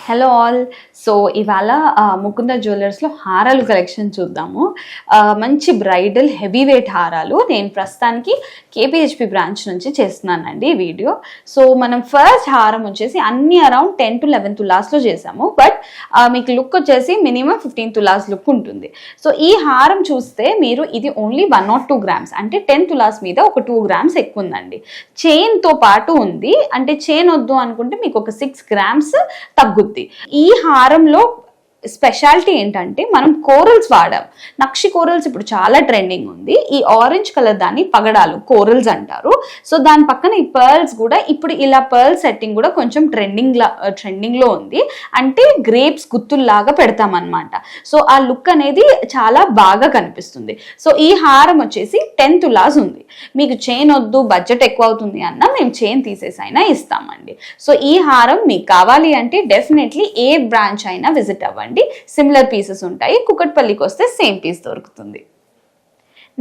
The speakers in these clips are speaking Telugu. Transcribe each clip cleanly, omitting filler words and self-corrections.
Hello all. సో ఇవాళ ముకుంద జ్యువెలర్స్లో హారాలు కలెక్షన్ చూద్దాము. మంచి బ్రైడల్ హెవీ వెయిట్ హారాలు నేను ప్రస్తుతానికి కేపీహెచ్పి బ్రాంచ్ నుంచి చేస్తున్నానండి ఈ వీడియో. సో మనం ఫస్ట్ హారం వచ్చేసి అన్ని అరౌండ్ 10 to 11 తులాస్లో చేసాము. బట్ మీకు లుక్ వచ్చేసి మినిమం 15 తులాస్ లుక్ ఉంటుంది. సో ఈ హారం చూస్తే మీరు ఇది ఓన్లీ 1 or 2 grams అంటే 10 తులాస్ మీద ఒక 2 grams ఎక్కువ ఉందండి. చైన్తో పాటు ఉంది, అంటే చైన్ వద్దు అనుకుంటే మీకు ఒక 6 grams తగ్గుద్ది. ఈ హారంలో స్పెషాలిటీ ఏంటంటే మనం కోరల్స్ వాడాం. నక్షి కోరల్స్ ఇప్పుడు చాలా ట్రెండింగ్ ఉంది. ఈ ఆరెంజ్ కలర్ దాన్ని పగడాలు కోరల్స్ అంటారు. సో దాని పక్కన ఈ పర్ల్స్ కూడా ఇప్పుడు ఇలా పర్ల్ సెట్టింగ్ కూడా కొంచెం ట్రెండింగ్లో ఉంది. అంటే గ్రేప్స్ గుత్తుల్లాగా పెడతామన్నమాట. సో ఆ లుక్ అనేది చాలా బాగా కనిపిస్తుంది. సో ఈ హారం వచ్చేసి 10 తులాస్ ఉంది. మీకు చైన్ వద్దు, బడ్జెట్ ఎక్కువ అవుతుంది అన్నా మేము చైన్ తీసేసైనా ఇస్తామండి. సో ఈ హారం మీకు కావాలి అంటే డెఫినెట్లీ ఏ బ్రాంచ్ అయినా విజిట్ అవ్వండి. సిమిలర్ పీసెస్ ఉంటాయి. కుకట్పల్లికి వస్తే సేమ్ పీస్ దొరుకుతుంది.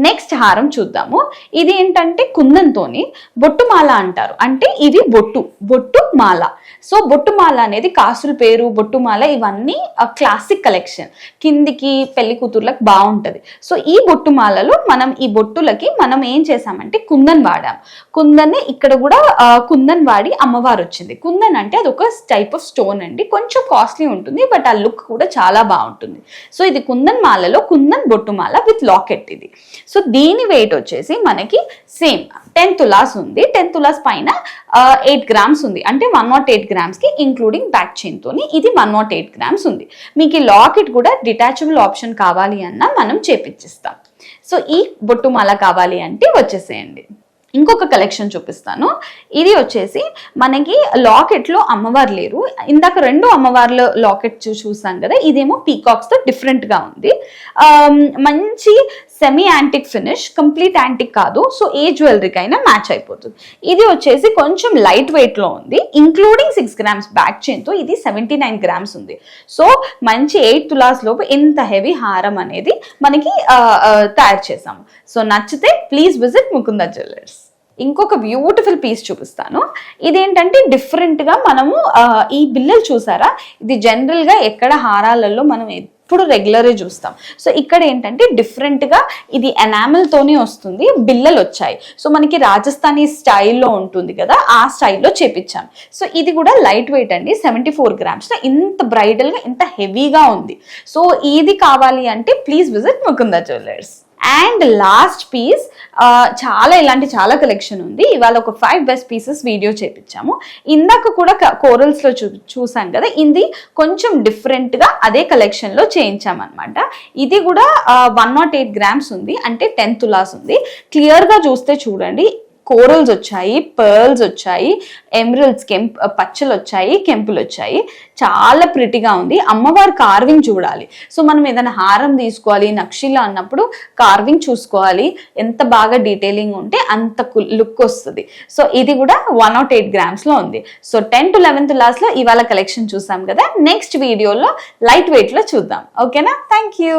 నెక్స్ట్ హారం చూద్దాము. ఇది ఏంటంటే కుందంతోని బొట్టుమాల అంటారు. అంటే ఇది బొట్టు మాల. సో బొట్టుమాల అనేది కాసుల పేరు, బొట్టుమాల ఇవన్నీ క్లాసిక్ కలెక్షన్. కిందికి పెళ్లి కూతుర్లకు బాగుంటుంది. సో ఈ బొట్టుమాలలో మనం ఈ బొట్టులకి మనం ఏం చేసామంటే కుందన్ వాడాం. కుందన్ ఇక్కడ కూడా కుందన్ వాడి అమ్మవారు వచ్చింది. కుందన్ అంటే అది ఒక టైప్ ఆఫ్ స్టోన్ అండి. కొంచెం కాస్ట్లీ ఉంటుంది, బట్ ఆ లుక్ కూడా చాలా బాగుంటుంది. సో ఇది కుందన్ మాలలో కుందన్ బొట్టుమాల విత్ లాకెట్ ఇది. సో దీని వెయిట్ వచ్చేసి మనకి సేమ్ 10 తులాస్ ఉంది. 10 తులాస్ పైన 8 grams ఉంది. అంటే 108 grams కి ఇంక్లూడింగ్ బ్యాక్ చైన్ తోని ఇది 108 grams ఉంది. మీకు ఈ లాకెట్ కూడా డిటాచబుల్ ఆప్షన్ కావాలి అన్నా మనం చేపిచ్చిస్తాం. సో ఈ బొట్టుమాల కావాలి అంటే వచ్చేసేయండి. ఇంకొక కలెక్షన్ చూపిస్తాను. ఇది వచ్చేసి మనకి లాకెట్లో అమ్మవారు లేరు. ఇందాక 2 అమ్మవార్ల లాకెట్ చూసాం కదా, ఇదేమో పీకాక్స్తో డిఫరెంట్గా ఉంది. మంచి semi antique finish, complete antique కాదు. సో ఏ జ్యువెలరీకి అయినా మ్యాచ్ అయిపోతుంది. ఇది వచ్చేసి కొంచెం లైట్ వెయిట్లో ఉంది. ఇంక్లూడింగ్ 6 grams బ్యాక్ చైన్తో ఇది 79 grams ఉంది. సో మంచి 8 తులాస్ లోపు ఇంత హెవీ హారం అనేది మనకి తయారు చేసాము. సో నచ్చితే ప్లీజ్ విజిట్ ముకుంద జ్యువెలర్స్. ఇంకొక బ్యూటిఫుల్ పీస్ చూపిస్తాను. ఇదేంటంటే డిఫరెంట్గా మనము ఈ బిల్లలు చూసారా, ఇది జనరల్గా ఎక్కడ హారాలలో మనం ఎప్పుడు రెగ్యులర్గా చూస్తాం. సో ఇక్కడ ఏంటంటే డిఫరెంట్గా ఇది ఎనామిల్తోనే వస్తుంది. బిల్లలు వచ్చాయి. సో మనకి రాజస్థానీ స్టైల్లో ఉంటుంది కదా, ఆ స్టైల్లో చేపించాం. సో ఇది కూడా లైట్ వెయిట్ అండి, 74 grams. ఇంత బ్రైడల్గా ఇంత హెవీగా ఉంది. సో ఇది కావాలి అంటే please visit Mukunda jewellers. And last piece, చాలా కలెక్షన్ ఉంది. ఇవాళ ఒక 5 best pieces వీడియో చేపించాము. ఇందాక కూడా కోరల్స్లో చూసాం కదా, ఇది కొంచెం డిఫరెంట్గా అదే కలెక్షన్లో చేయించామన్నమాట. ఇది కూడా 108 grams ఉంది. అంటే 10 తులాస్ ఉంది. క్లియర్గా చూస్తే చూడండి, కోరల్స్ వచ్చాయి, పర్ల్స్ వచ్చాయి, ఎమరల్డ్స్ పచ్చలు వచ్చాయి, కెంపులు వచ్చాయి. చాలా ప్రిటీగా ఉంది. అమ్మవారి కార్వింగ్ చూడాలి. సో మనం ఏదైనా హారం తీసుకోవాలి నక్షిలో అన్నప్పుడు కార్వింగ్ చూసుకోవాలి. ఎంత బాగా డీటెయిలింగ్ ఉంటే అంత లుక్ వస్తుంది. సో ఇది కూడా 108 grams ఉంది. సో 10 to 11 తులాస్లో ఇవాళ కలెక్షన్ చూసాం కదా. నెక్స్ట్ వీడియోలో లైట్ వెయిట్లో చూద్దాం. ఓకేనా? Thank you.